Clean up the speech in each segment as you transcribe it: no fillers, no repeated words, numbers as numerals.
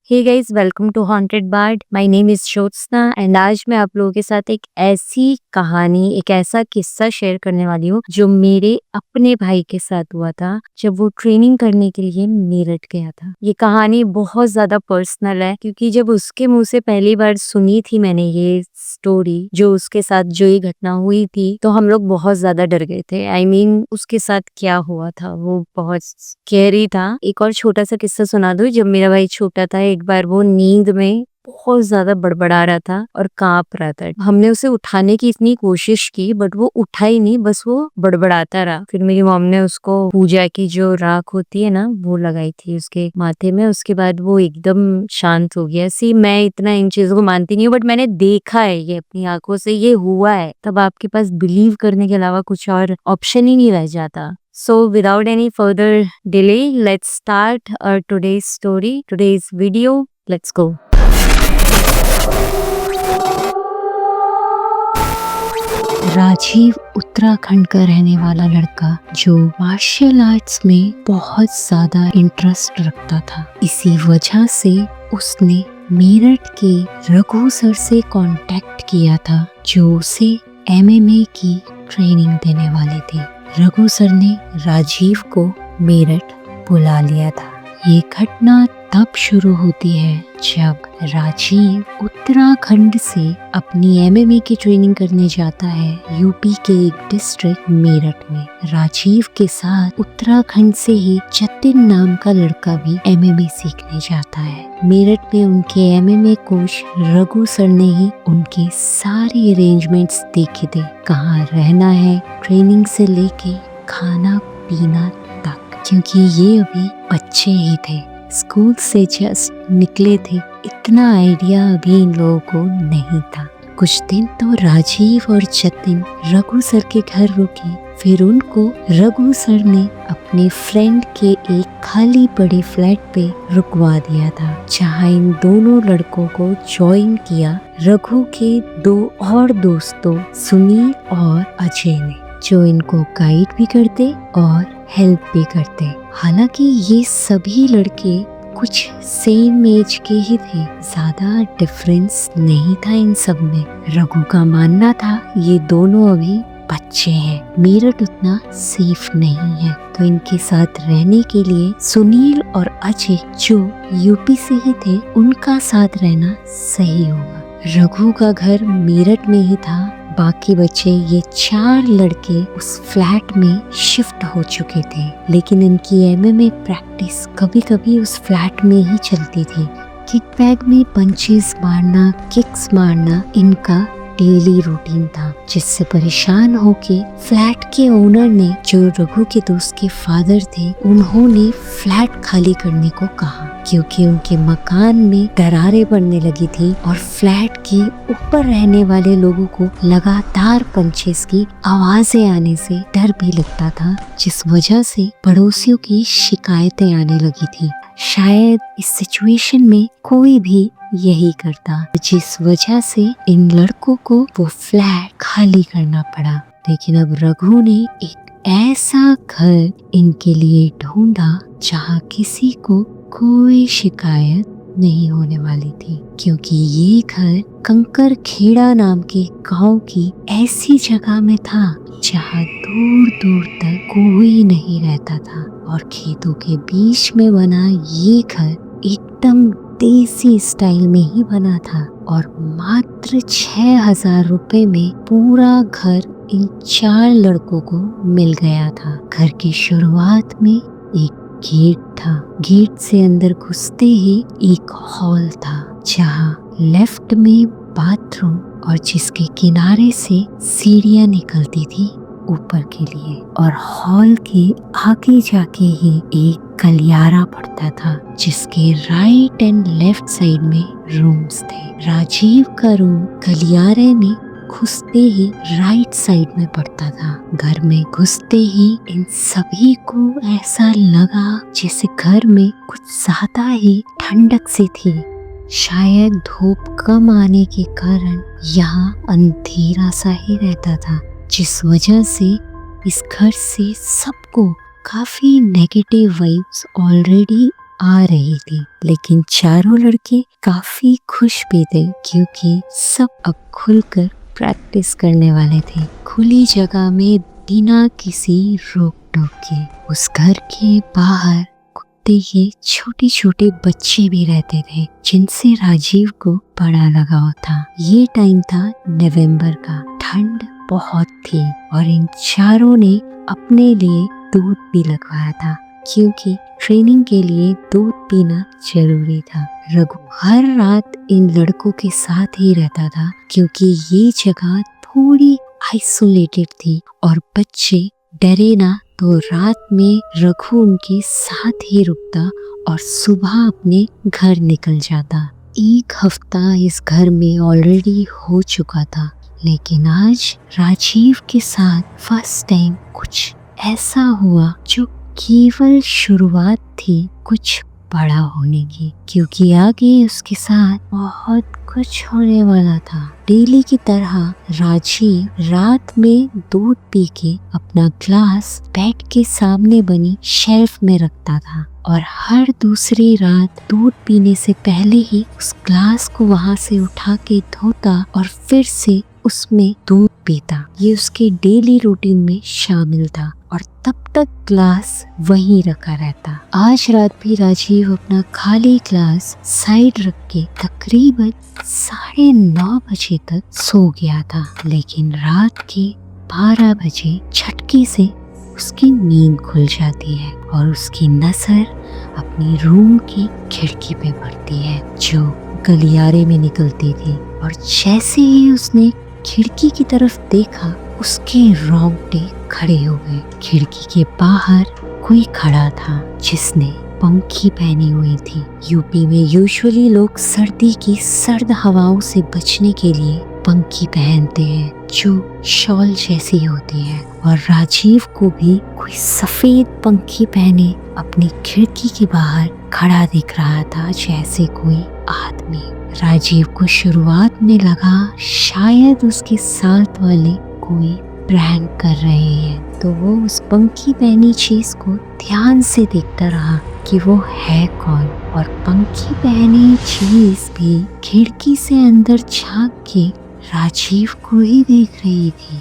Hey guys, welcome to haunted bird. My name is Jyotsna and आज मैं आप लोगों के साथ एक ऐसी कहानी, एक ऐसा किस्सा शेयर करने वाली हूँ जो मेरे अपने भाई के साथ हुआ था जब वो ट्रेनिंग करने के लिए मेरठ गया था। ये कहानी बहुत ज्यादा पर्सनल है क्योंकि जब उसके मुंह से पहली बार सुनी थी मैंने ये स्टोरी, जो उसके साथ जो ये घटना हुई थी, तो हम लोग बहुत ज्यादा डर गए थे। उसके साथ क्या हुआ था वो बहुत स्कैरी था। एक और छोटा सा किस्सा सुना दूं। जब मेरा भाई छोटा था, एक बार वो नींद में बहुत ज्यादा बड़बड़ा रहा था और कांप रहा था। हमने उसे उठाने की इतनी कोशिश की बट वो उठा ही नहीं, बस वो बड़बड़ाता रहा। फिर मेरी मॉम ने उसको पूजा की जो राख होती है ना, वो लगाई थी उसके माथे में। उसके बाद वो एकदम शांत हो गया। मैं इतना इन चीजों को मानती नहीं हूँ बट मैंने देखा है, ये अपनी आंखों से ये हुआ है। तब आपके पास बिलीव करने के अलावा कुछ और ऑप्शन ही नहीं रह जाता। So without any further delay, let's start our today's story, today's video. Let's go. Rajiv Uttarakhand का रहने वाला लड़का जो मार्शल आर्ट्स में बहुत ज्यादा इंटरेस्ट रखता था। इसी वजह से उसने मेरठ के रघु सर से कांटेक्ट किया था जो उसे MMA की ट्रेनिंग देने वाले थे। रघु सर ने राजीव को मेरठ बुला लिया था। ये घटना तब शुरू होती है जब राजीव उत्तराखंड से अपनी MMA की ट्रेनिंग करने जाता है यूपी के एक डिस्ट्रिक्ट मेरठ में। राजीव के साथ उत्तराखंड से ही जतिन नाम का लड़का भी MMA सीखने जाता है। मेरठ में उनके MMA कोच रघु सर ने ही उनके सारे अरेंजमेंट्स देखे थे, कहाँ रहना है, ट्रेनिंग से लेके खाना पीना तक, क्योंकि ये अभी बच्चे ही थे, स्कूल से जस्ट निकले थे। इतना आइडिया अभी इन लोगों को नहीं था। कुछ दिन तो राजीव और जतिन रघु सर के घर रुके। फिर उनको रघु सर ने अपने फ्रेंड के एक खाली पड़े फ्लैट पे रुकवा दिया था, जहाँ इन दोनों लड़कों को ज्वाइन किया रघु के दो और दोस्तों सुनील और अजय ने, जो इनको गाइड भी करते और हेल्प भी करते। हालांकि ये सभी लड़के कुछ सेम एज के ही थे, ज्यादा डिफरेंस नहीं था इन सब में। रघु का मानना था ये दोनों अभी बच्चे हैं, मेरठ उतना सेफ नहीं है, तो इनके साथ रहने के लिए सुनील और अजय जो यूपी से ही थे, उनका साथ रहना सही होगा। रघु का घर मेरठ में ही था। बाकी बच्चे, ये 4 लड़के उस फ्लैट में शिफ्ट हो चुके थे, लेकिन इनकी MMA प्रैक्टिस कभी कभी उस फ्लैट में ही चलती थी। किक बैग में पंचेस मारना, किक्स मारना इनका डेली रूटीन था, जिससे परेशान होके फ्लैट के ओनर ने, जो रघु के दोस्त के फादर थे, उन्होंने फ्लैट खाली करने को कहा, क्योंकि उनके मकान में दरारें पड़ने लगी थी और फ्लैट के ऊपर रहने वाले लोगों को लगातार पंचेस की आवाजें आने से डर भी लगता था, जिस वजह से पड़ोसियों की शिकायतें आने लगी थी। शायद इस सिचुएशन में कोई भी यही करता, जिस वजह से इन लड़कों को वो फ्लैट खाली करना पड़ा। लेकिन अब रघु ने एक ऐसा घर इनके लिए ढूंढा जहाँ किसी को कोई शिकायत नहीं होने वाली थी, क्योंकि ये घर कंकर खेड़ा नाम के गांव की ऐसी जगह में था जहाँ दूर दूर तक कोई नहीं रहता था, और खेतों के बीच में बना ये घर एकदम देसी स्टाइल में ही बना था, और मात्र 6,000 रुपए में पूरा घर इन 4 लड़कों को मिल गया था। घर की शुरुआत में एक गेट था। गेट से अंदर घुसते ही एक हॉल था, जहाँ लेफ्ट में बाथरूम और जिसके किनारे से सीढ़ियां निकलती थी ऊपर के लिए, और हॉल के आगे जाके ही एक गलियारा पड़ता था, जिसके राइट एंड लेफ्ट साइड में रूम्स थे। राजीव का रूम गलियारे में घुसते ही राइट साइड में पड़ता था। घर में घुसते ही इन सभी को ऐसा लगा जैसे घर में कुछ ज्यादा ही ठंडक सी थी। शायद धूप कम आने के कारण यहाँ अंधेरा सा ही रहता था, जिस वजह से इस घर से सबको काफी नेगेटिव वाइब्स ऑलरेडी आ रही थी। लेकिन चारों लड़के काफी खुश भी थे क्योंकि सब अब खुलकर प्रैक्टिस करने वाले थे, खुली जगह में बिना किसी रोक टोक के। उस घर के बाहर कुत्ते के छोटे छोटे बच्चे भी रहते थे जिनसे राजीव को बड़ा लगाव था। ये टाइम था नवंबर का, ठंड बहुत थी और इन चारों ने अपने लिए दूध भी लगवाया था क्योंकि ट्रेनिंग के लिए दूध पीना जरूरी था। रघु हर रात इन लड़कों के साथ ही रहता था क्योंकि ये जगह थोड़ी आइसोलेटेड थी और बच्चे डरे ना तो रात में रघु उनके साथ ही रुकता और सुबह अपने घर निकल जाता। एक हफ्ता इस घर में ऑलरेडी हो चुका था, लेकिन आज राजीव के साथ फर्स्ट टाइम कुछ ऐसा हुआ जो केवल शुरुआत थी कुछ बड़ा होने की, क्योंकि आगे उसके साथ बहुत कुछ होने वाला था। डेली की तरह राजीव रात में दूध पी के अपना ग्लास बेड के सामने बनी शेल्फ में रखता था और हर दूसरी रात दूध पीने से पहले ही उस ग्लास को वहां से उठा के धोता और फिर से उसमें दूध पीता। ये उसके डेली रूटीन में शामिल था और तब तक ग्लास वहीं रखा रहता। आज रात भी राजीव अपना खाली ग्लास साइड रख के तकरीबन 9:30 बजे तक सो गया था, लेकिन रात के 12 बजे झटके से उसकी नींद खुल जाती है और उसकी नजर अपनी रूम की खिड़की पे पड़ती है जो गलियारे में निकलती थी। और जैसे ही उसने खिड़की की तरफ देखा उसके रोंगटे खड़े हो गए। खिड़की के बाहर कोई खड़ा था जिसने पंखी पहनी हुई थी। यूपी में यूजुअली लोग सर्दी की सर्द हवाओं से बचने के लिए पंखी पहनते हैं जो शॉल जैसी होती है, और राजीव को भी कोई सफेद पंखी पहने अपनी खिड़की के बाहर खड़ा दिख रहा था जैसे कोई आदमी। राजीव को शुरुआत में लगा शायद उसके साथ वाले कोई प्रैंक कर रहे हैं, तो वो उस पंखी पहनी चीज को ध्यान से देखता रहा कि वो है कौन। और पंखी पहनी चीज भी खिड़की से अंदर झांक के राजीव को ही देख रही थी।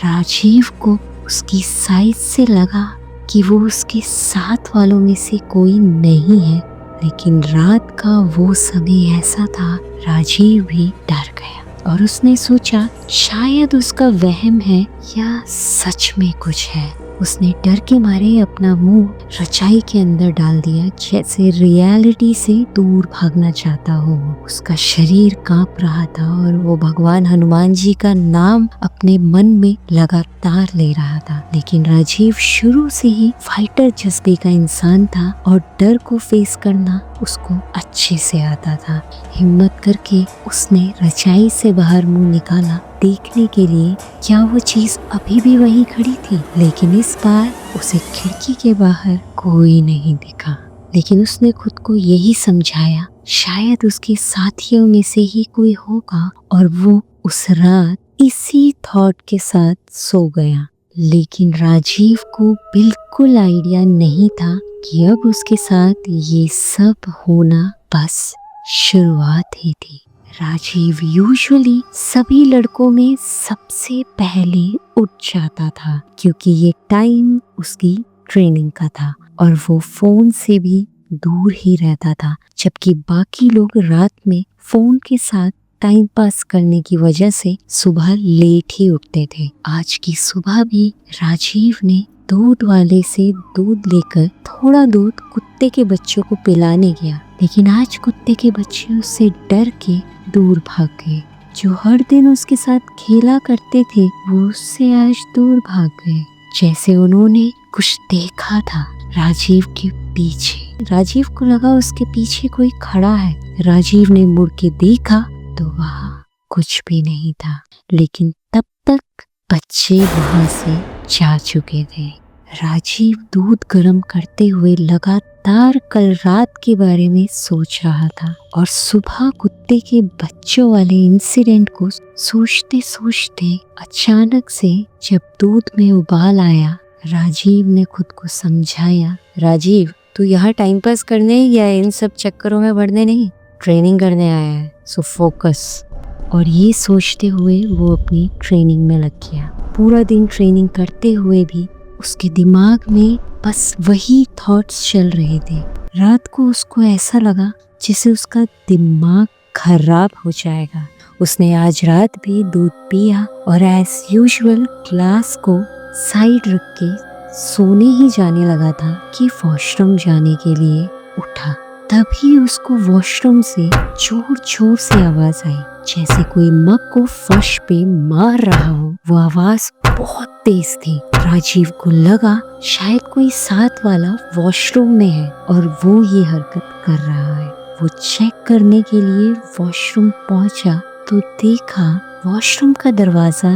राजीव को उसकी साइज से लगा कि वो उसके साथ वालों में से कोई नहीं है, लेकिन रात का वो समय ऐसा था राजीव भी डर गया और उसने सोचा शायद उसका वहम है या सच में कुछ है। उसने डर के मारे अपना मुंह रजाई के अंदर डाल दिया जैसे रियलिटी से दूर भागना चाहता हो। उसका शरीर कांप रहा था और वो भगवान हनुमान जी का नाम अपने मन में लगातार ले रहा था। लेकिन राजीव शुरू से ही फाइटर जज्बे का इंसान था और डर को फेस करना उसको अच्छे से आता था। हिम्मत करके उसने रजाई से बाहर मुंह निकाला देखने के लिए क्या वो चीज अभी भी वहीं खड़ी थी, लेकिन इस बार उसे खिड़की के बाहर कोई नहीं दिखा। लेकिन उसने खुद को यही समझाया शायद उसके साथियों में से ही कोई होगा और वो उस रात इसी थॉट के साथ सो गया। लेकिन राजीव को बिल्कुल आइडिया नहीं था कि अब उसके साथ ये सब होना बस शुरुआत ही थी। राजीव यूजुअली सभी लड़कों में सबसे पहले उठ जाता था क्योंकि ये टाइम उसकी ट्रेनिंग का था और वो फोन से भी दूर ही रहता था, जबकि बाकी लोग रात में फोन के साथ टाइम पास करने की वजह से सुबह लेट ही उठते थे। आज की सुबह भी राजीव ने दूध वाले से दूध लेकर थोड़ा दूध कुत्ते के बच्चों को पिलाने गया, लेकिन आज कुत्ते के बच्चे उससे डर के दूर भाग गए। जो हर दिन उसके साथ खेला करते थे वो उससे आज दूर भाग गए, जैसे उन्होंने कुछ देखा था राजीव के पीछे। राजीव को लगा उसके पीछे कोई खड़ा है। राजीव ने मुड़ के देखा तो वहाँ कुछ भी नहीं था, लेकिन तब तक बच्चे वहाँ से जा चुके थे। राजीव दूध गर्म करते हुए लगातार कल रात के बारे में सोच रहा था और सुबह कुत्ते के बच्चों वाले इंसिडेंट को सोचते सोचते अचानक से जब दूध में उबाल आया, राजीव ने खुद को समझाया, राजीव तू यहाँ टाइम पास करने या इन सब चक्करों में पड़ने नहीं, ट्रेनिंग करने आया है, सो फोकस। और ये सोचते हुए वो अपनी ट्रेनिंग में लग गया। पूरा दिन ट्रेनिंग करते हुए भी उसके दिमाग में बस वही थॉट्स चल रहे थे। रात को उसको ऐसा लगा जैसे उसका दिमाग खराब हो जाएगा। उसने आज रात भी दूध पिया और एज यूजुअल क्लास को साइड रख के सोने ही जाने लगा था कि वॉशरूम जाने के लिए उठा। तभी उसको वॉशरूम से जोर जोर से आवाज आई, जैसे कोई मग को फर्श पे मार रहा हो। वो आवाज बहुत तेज थी। राजीव को लगा शायद कोई साथ वाला वॉशरूम में है और वो ये हरकत कर रहा है। वो चेक करने के लिए वॉशरूम पहुंचा तो देखा वॉशरूम का दरवाजा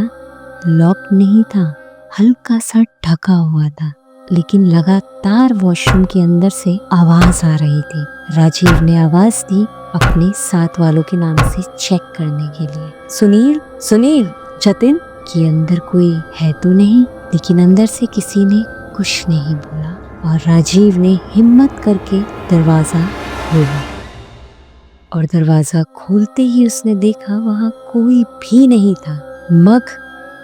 लॉक नहीं था, हल्का सा ढका हुआ था, लेकिन लगातार वॉशरूम के अंदर से आवाज आ रही थी। राजीव ने आवाज दी अपने साथ वालों के नाम से चेक करने के लिए। सुनील, सुनील, जतिन, कि अंदर कोई है तो नहीं, लेकिन अंदर से किसी ने कुछ नहीं बोला और राजीव ने हिम्मत करके दरवाजा खोला। और दरवाजा खोलते ही उसने देखा वहां कोई भी नहीं था। मग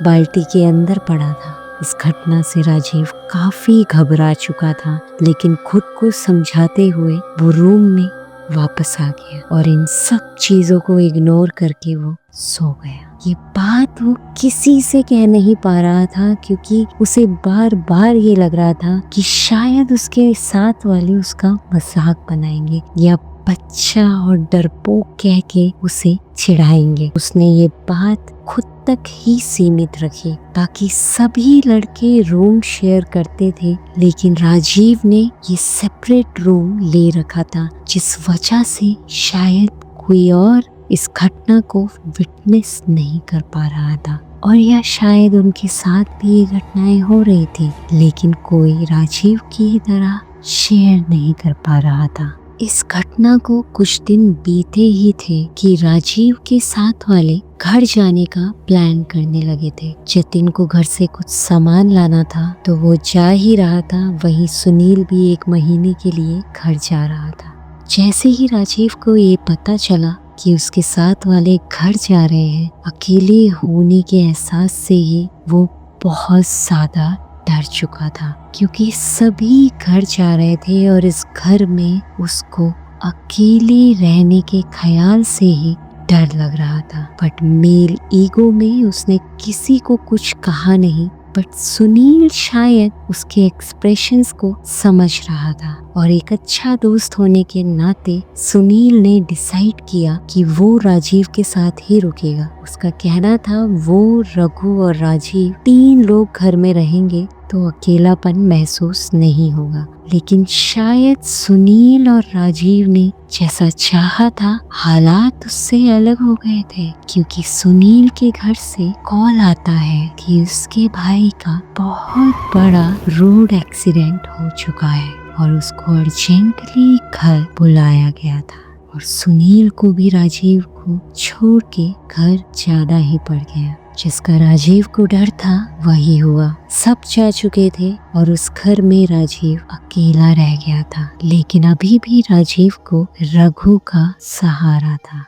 बाल्टी के अंदर पड़ा था। इस घटना से राजीव काफी घबरा चुका था, लेकिन खुद को समझाते हुए वो रूम में वापस आ गया और इन सब चीजों को इग्नोर करके वो सो गया। ये बात वो किसी से कह नहीं पा रहा था क्योंकि उसे बार बार ये लग रहा था कि शायद उसके साथ वाले उसका मजाक बनाएंगे या बच्चा और डरपोक कह के उसे चिढ़ाएंगे। उसने ये बात खुद तक ही सीमित रखी। बाकी सभी लड़के रूम शेयर करते थे, लेकिन राजीव ने ये सेपरेट रूम ले रखा था, जिस वजह से शायद कोई और इस घटना को विटनेस नहीं कर पा रहा था। और या शायद उनके साथ भी ये घटनाएं हो रही थी, लेकिन कोई राजीव की तरह शेयर नहीं कर पा रहा था। इस घटना को कुछ दिन बीते ही थे कि राजीव के साथ वाले घर जाने का प्लान करने लगे थे। जतिन को घर से कुछ सामान लाना था तो वो जा ही रहा था, वहीं सुनील भी 1 महीने के लिए घर जा रहा था। जैसे ही राजीव को ये पता चला कि उसके साथ वाले घर जा रहे हैं, अकेले होने के एहसास से ही वो बहुत ज्यादा डर चुका था, क्योंकि सभी घर जा रहे थे और इस घर में उसको अकेले रहने के ख्याल से ही डर लग रहा था। बट मेल ईगो में उसने किसी को कुछ कहा नहीं, बट सुनील शायद उसके एक्सप्रेशंस को समझ रहा था और एक अच्छा दोस्त होने के नाते सुनील ने डिसाइड किया कि वो राजीव के साथ ही रुकेगा। उसका कहना था वो, रघु और राजीव 3 लोग घर में रहेंगे तो अकेलापन महसूस नहीं होगा। लेकिन शायद सुनील और राजीव ने जैसा चाहा था, हालात उससे अलग हो गए थे, क्योंकि सुनील के घर से कॉल आता है कि उसके भाई का बहुत बड़ा रोड एक्सीडेंट हो चुका है और उसको अर्जेंटली घर बुलाया गया था। और सुनील को भी राजीव को छोड़ के घर जाना ही पड़ गया। जिसका राजीव को डर था वही हुआ। सब जा चुके थे और उस घर में राजीव अकेला रह गया था, लेकिन अभी भी राजीव को रघु का सहारा था।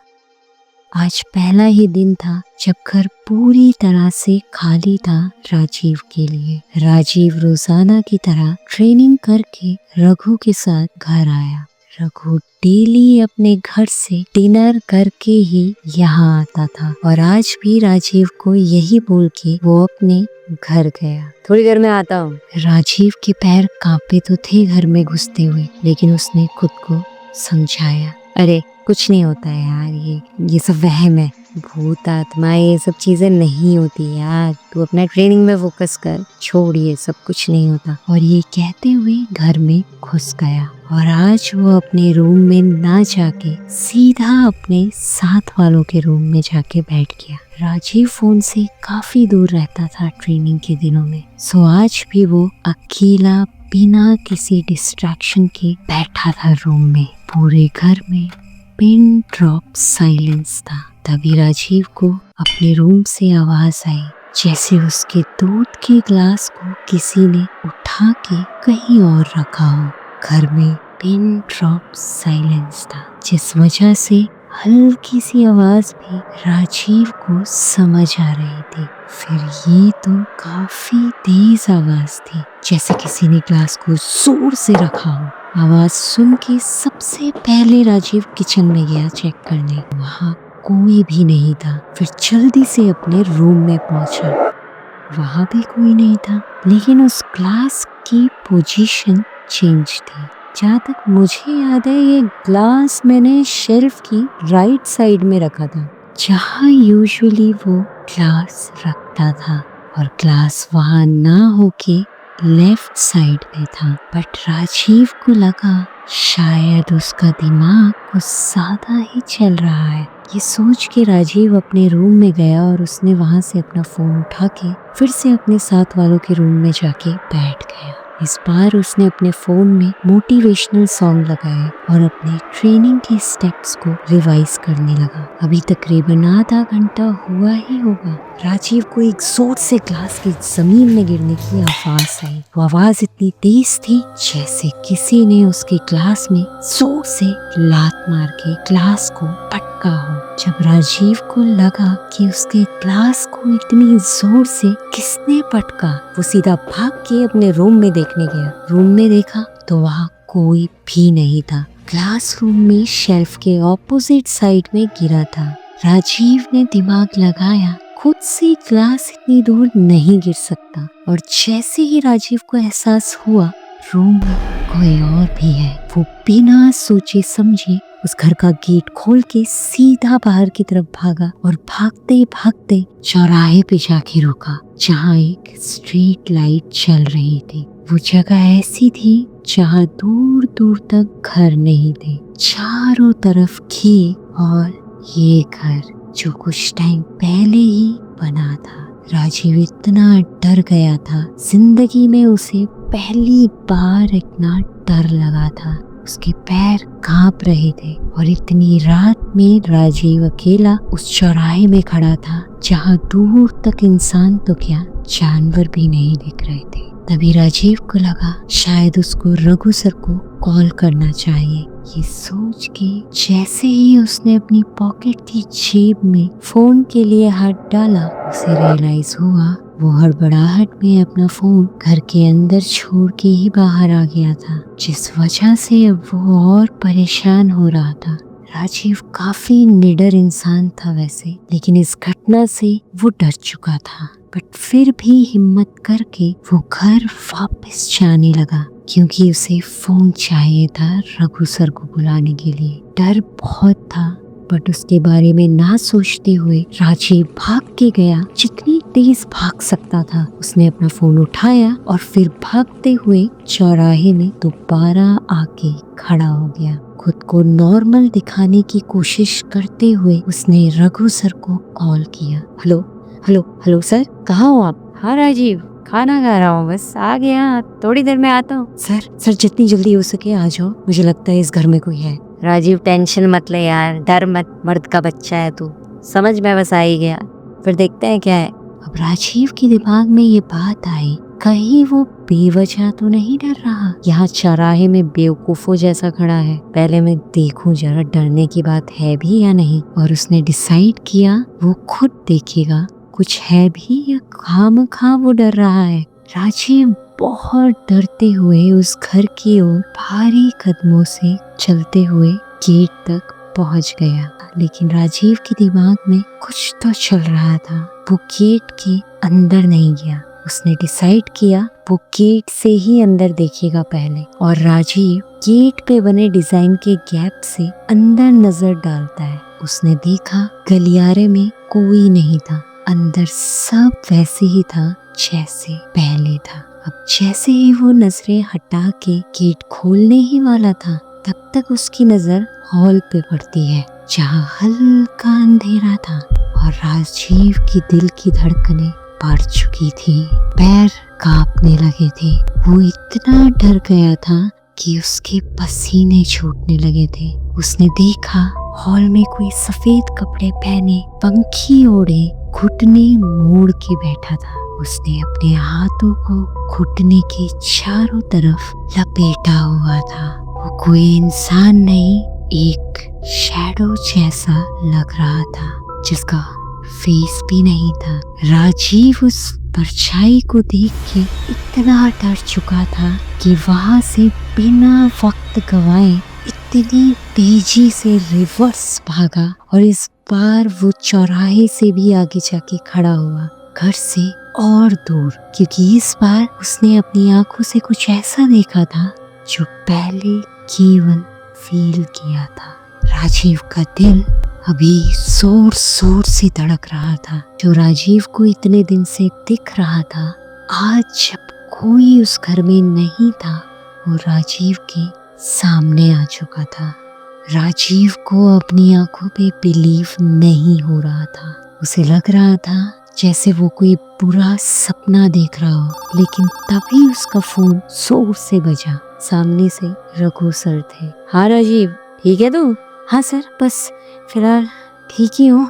आज पहला ही दिन था जब घर पूरी तरह से खाली था राजीव के लिए। राजीव रोजाना की तरह ट्रेनिंग करके रघु के साथ घर आया। रघु डेली अपने घर से डिनर करके ही यहाँ आता था और आज भी राजीव को यही बोल के वो अपने घर गया। थोड़ी देर में आता हूँ। राजीव के पैर कांपे तो थे घर में घुसते हुए, लेकिन उसने खुद को समझाया, अरे कुछ नहीं होता है यार, ये सब वहम है, भूत आत्मा ये सब चीजें नहीं होती यार, तू अपना ट्रेनिंग में फोकस कर, छोड़ ये सब, कुछ नहीं होता। और ये कहते हुए घर में घुस गया और आज वो अपने रूम में ना जाके सीधा अपने साथ वालों के रूम में जाके बैठ गया। राजीव फोन से काफी दूर रहता था ट्रेनिंग के दिनों में, सो आज भी वो अकेला बिना किसी डिस्ट्रैक्शन के बैठा था रूम में। पूरे घर में पिन ड्रॉप साइलेंस था। तभी राजीव को अपने रूम से आवाज आई, जैसे उसके दूध के ग्लास को किसी ने उठा के कहीं और रखा हो। घर में पिन ड्रॉप साइलेंस था, जिस वजह से हल्की सी आवाज भी राजीव को समझ आ रही थी। फिर ये तो काफी तेज आवाज थी, जैसे किसी ने ग्लास को जोर से रखा हो। आवाज सुन के सबसे पहले राजीव किचन में गया चेक करने। वहाँ कोई भी नहीं था। फिर जल्दी से अपने रूम में पहुंचा। वहाँ भी कोई नहीं था, लेकिन उस ग्लास की पोजीशन चेंज थी। जहाँ तक मुझे याद है, ये ग्लास मैंने शेल्फ की राइट साइड में रखा था, जहाँ यूजुअली वो ग्लास रखता था, और ग्लास वहाँ ना होके लेफ्ट साइड में था। बट राजीव को लगा शायद उसका दिमाग कुछ ज्यादा ही चल रहा है। ये सोच के राजीव अपने रूम में गया और उसने वहां से अपना फोन उठा के फिर से अपने साथ वालों के रूम में जाके बैठ गया। इस बार उसने अपने फोन में मोटिवेशनल सॉन्ग लगाए और अपने ट्रेनिंग के स्टेप्स को रिवाइज करने लगा। अभी तकरीबन आधा घंटा हुआ ही होगा। राजीव को एक जोर से ग्लास की जमीन में गिरने की आवाज आई। वो आवाज इतनी तेज थी जैसे किसी ने उसके ग्लास में जोर से लात मार के ग्लास को पटका हो। जब राजीव को लगा कि उसके ग्लास को इतनी जोर से किसने पटका, वो सीधा भाग के अपने रूम में देखने गया। रूम में देखा तो वहाँ कोई भी नहीं था। क्लास रूम में शेल्फ के ऑपोजिट साइड में गिरा था। राजीव ने दिमाग लगाया, खुद से ग्लास इतनी दूर नहीं गिर सकता, और जैसे ही राजीव को एहसास हुआ रूम में कोई और भी है, वो बिना सोचे समझे उस घर का गेट खोल के सीधा बाहर की तरफ भागा और भागते भागते चौराहे पे जाके रुका, जहाँ एक स्ट्रीट लाइट चल रही थी। वो जगह ऐसी थी जहाँ दूर दूर तक घर नहीं थे, चारों तरफ खेत, और ये घर जो कुछ टाइम पहले ही बना था। राजीव इतना डर गया था, जिंदगी में उसे पहली बार इतना डर लगा था। उसके पैर कांप रहे थे, और इतनी रात में राजीव अकेला उस चौराहे में खड़ा था जहाँ दूर तक इंसान तो क्या जानवर भी नहीं दिख रहे थे। तभी राजीव को लगा शायद उसको रघु सर को कॉल करना चाहिए। ये सोच के जैसे ही उसने अपनी पॉकेट की जेब में फोन के लिए हाथ डाला, उसे रियलाइज हुआ वो हड़बड़ाहट में अपना फोन घर के अंदर छोड़ के ही बाहर आ गया था, जिस वजह से अब वो और परेशान हो रहा था। राजीव काफी निडर इंसान था वैसे, लेकिन इस घटना से वो डर चुका था। बट फिर भी हिम्मत करके वो घर वापस जाने लगा, क्योंकि उसे फोन चाहिए था रघु सर को बुलाने के लिए। डर बहुत था, बट उसके बारे में ना सोचते हुए राजीव भाग के गया। जितनी तेज भाग सकता था उसने अपना फोन उठाया और फिर भागते हुए चौराहे में दोबारा आके खड़ा हो गया। खुद को नॉर्मल दिखाने की कोशिश करते हुए उसने रघु सर को कॉल किया। हेलो हेलो हेलो सर, कहाँ हो आप? हाँ राजीव, खाना खा रहा हूँ, बस आ गया, थोड़ी देर में आता हूँ। सर जितनी जल्दी हो सके आ जाओ, मुझे लगता है इस घर में कोई है। राजीव टेंशन मत ले यार, डर मत, मर्द का बच्चा है तू, समझ में बस आ ही गया, फिर देखते हैं क्या है। अब राजीव के दिमाग में ये बात आई, कहीं वो बेवजह तो नहीं डर रहा? यहाँ चौराहे में बेवकूफों जैसा खड़ा है, पहले मैं देखूं जरा डरने की बात है भी या नहीं। और उसने डिसाइड किया वो खुद देखेगा कुछ है भी या खामखा वो डर रहा है। राजीव बहुत डरते हुए उस घर की ओर भारी कदमों से चलते हुए गेट तक पहुंच गया, लेकिन राजीव के दिमाग में कुछ तो चल रहा था। वो गेट के अंदर नहीं गया। उसने डिसाइड किया वो गेट से ही अंदर देखेगा पहले, और राजीव गेट पे बने डिजाइन के गैप से अंदर नजर डालता है। उसने देखा गलियारे में कोई नहीं था, अंदर सब वैसे ही था जैसे पहले था। अब जैसे ही वो नजरें हटा के गेट खोलने ही वाला था, तब तक उसकी नजर हॉल पे पड़ती है, जहाँ हल्का अंधेरा था और राजीव की दिल की धड़कनें बढ़ चुकी थी, पैर कांपने लगे थे। वो इतना डर गया था कि उसके पसीने छूटने लगे थे। उसने देखा हॉल में कोई सफेद कपड़े पहने, पंखी ओढ़े, घुटने मोड़ के बैठा था। उसने अपने हाथों को घुटने के चारों तरफ लपेटा हुआ था। वो कोई इंसान नहीं, एक शैडो जैसा लग रहा था जिसका फेस भी नहीं था। राजीव उस परछाई को देख के इतना डर चुका था कि वहां से बिना वक्त गवाए इतनी तेजी से रिवर्स भागा और इस बार वो चौराहे से भी आगे जाके खड़ा हुआ, घर से और दूर, क्योंकि इस बार उसने अपनी आंखों से कुछ ऐसा देखा था जो पहले केवल फील किया था। राजीव का दिल अभी जोर जोर से धड़क रहा था। जो राजीव को इतने दिन से दिख रहा था, आज जब कोई उस घर में नहीं था, वो राजीव के सामने आ चुका था। राजीव को अपनी आंखों पे बिलीव नहीं हो रहा था। उसे लग रहा था जैसे वो कोई बुरा सपना देख रहा हो। लेकिन तभी उसका फोन जोर से बजा। सामने से रघु सर थे। हाँ राजीव, ठीक है तू? हाँ सर, बस फिलहाल ठीक ही हूँ।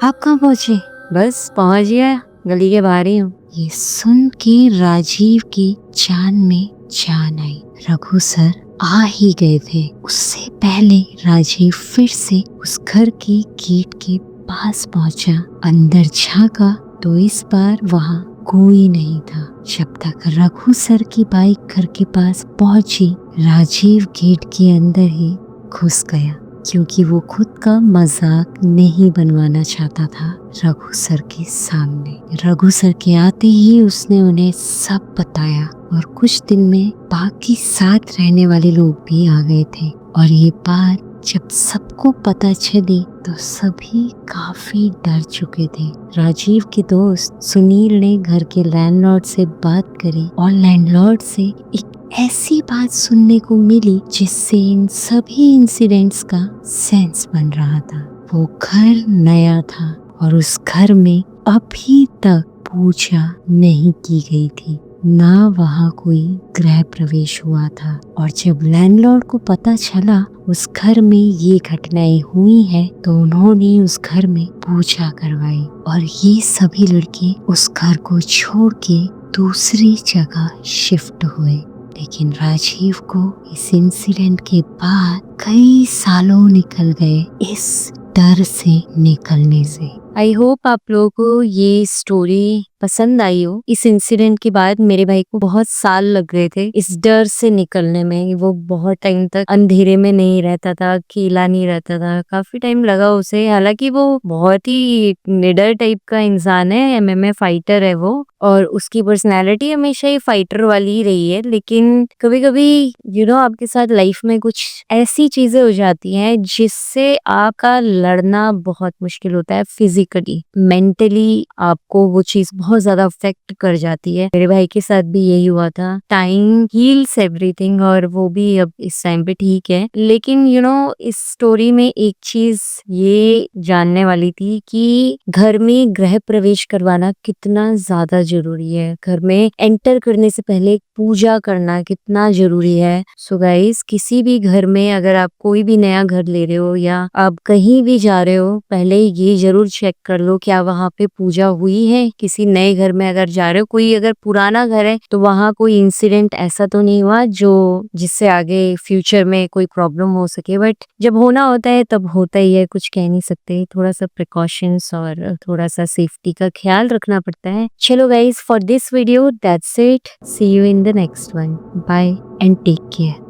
आप कहाँ पहुँचे? बस पहुंच गया, गली के बाहर ही हूँ। ये सुन के राजीव की जान में जान आई। रघु सर आ ही गए थे। उससे पहले राजीव फिर से उस घर के गेट के पास पहुंचा। अंदर झांका तो इस बार वहाँ कोई नहीं था। जब तक रघु सर की बाइक घर के पास पहुंची, राजीव गेट के अंदर ही घुस गया, क्योंकि वो खुद का मजाक नहीं बनवाना चाहता था रघु सर के सामने। रघु सर के आते ही उसने उन्हें सब बताया और कुछ दिन में बाकी साथ रहने वाले लोग भी आ गए थे। और ये बात जब सबको पता चली तो सभी काफी डर चुके थे। राजीव के दोस्त सुनील ने घर के लैंडलॉर्ड से बात करी और लैंडलॉर्ड से एक ऐसी बात सुनने को मिली जिससे इन सभी इंसिडेंट्स का सेंस बन रहा था। वो घर नया था और उस घर में अभी तक पूजा नहीं की गई थी, ना वहाँ कोई गृह प्रवेश हुआ था। और जब लैंडलॉर्ड को पता चला उस घर में ये घटनाएं हुई हैं, तो उन्होंने उस घर में पूजा करवाई और ये सभी लड़के उस घर को छोड़ के दूसरी जगह शिफ्ट हुए। लेकिन राजीव को इस इंसिडेंट के बाद कई सालों निकल गए इस डर से निकलने से। आई होप आप लोगों को ये स्टोरी पसंद आई हो। इस इंसिडेंट के बाद मेरे भाई को बहुत साल लग गए थे इस डर से निकलने में। वो बहुत टाइम तक अंधेरे में नहीं रहता था, अकेला नहीं रहता था, काफी टाइम लगा उसे। हालांकि वो बहुत ही निडर टाइप का इंसान है, एमएमए फाइटर है वो, और उसकी पर्सनैलिटी हमेशा ही फाइटर वाली ही रही है। लेकिन कभी कभी आपके साथ लाइफ में कुछ ऐसी चीजें हो जाती हैं जिससे आपका लड़ना बहुत मुश्किल होता है। फिजिकली, मेंटली आपको वो चीज बहुत ज्यादा अफेक्ट कर जाती है। मेरे भाई के साथ भी यही हुआ था। टाइम हील्स एवरीथिंग, और वो भी अब इस टाइम पे ठीक है। लेकिन इस स्टोरी में एक चीज ये जानने वाली थी कि घर में गृह प्रवेश करवाना कितना ज्यादा जरूरी है। घर में एंटर करने से पहले पूजा करना कितना जरूरी है। सो गाइस, किसी भी घर में अगर आप कोई भी नया घर ले रहे हो या आप कहीं भी जा रहे हो, पहले ये जरूर चेक कर लो क्या वहाँ पे पूजा हुई है। किसी नए घर में अगर जा रहे हो, कोई अगर पुराना घर है तो वहाँ कोई इंसिडेंट ऐसा तो नहीं हुआ जिससे आगे फ्यूचर में कोई प्रॉब्लम हो सके। बट जब होना होता है तब होता ही है, कुछ कह नहीं सकते। थोड़ा सा प्रिकॉशंस और थोड़ा सा सेफ्टी का ख्याल रखना पड़ता है। चलो guys, for this video that's it. See you in the next one. Bye and take care.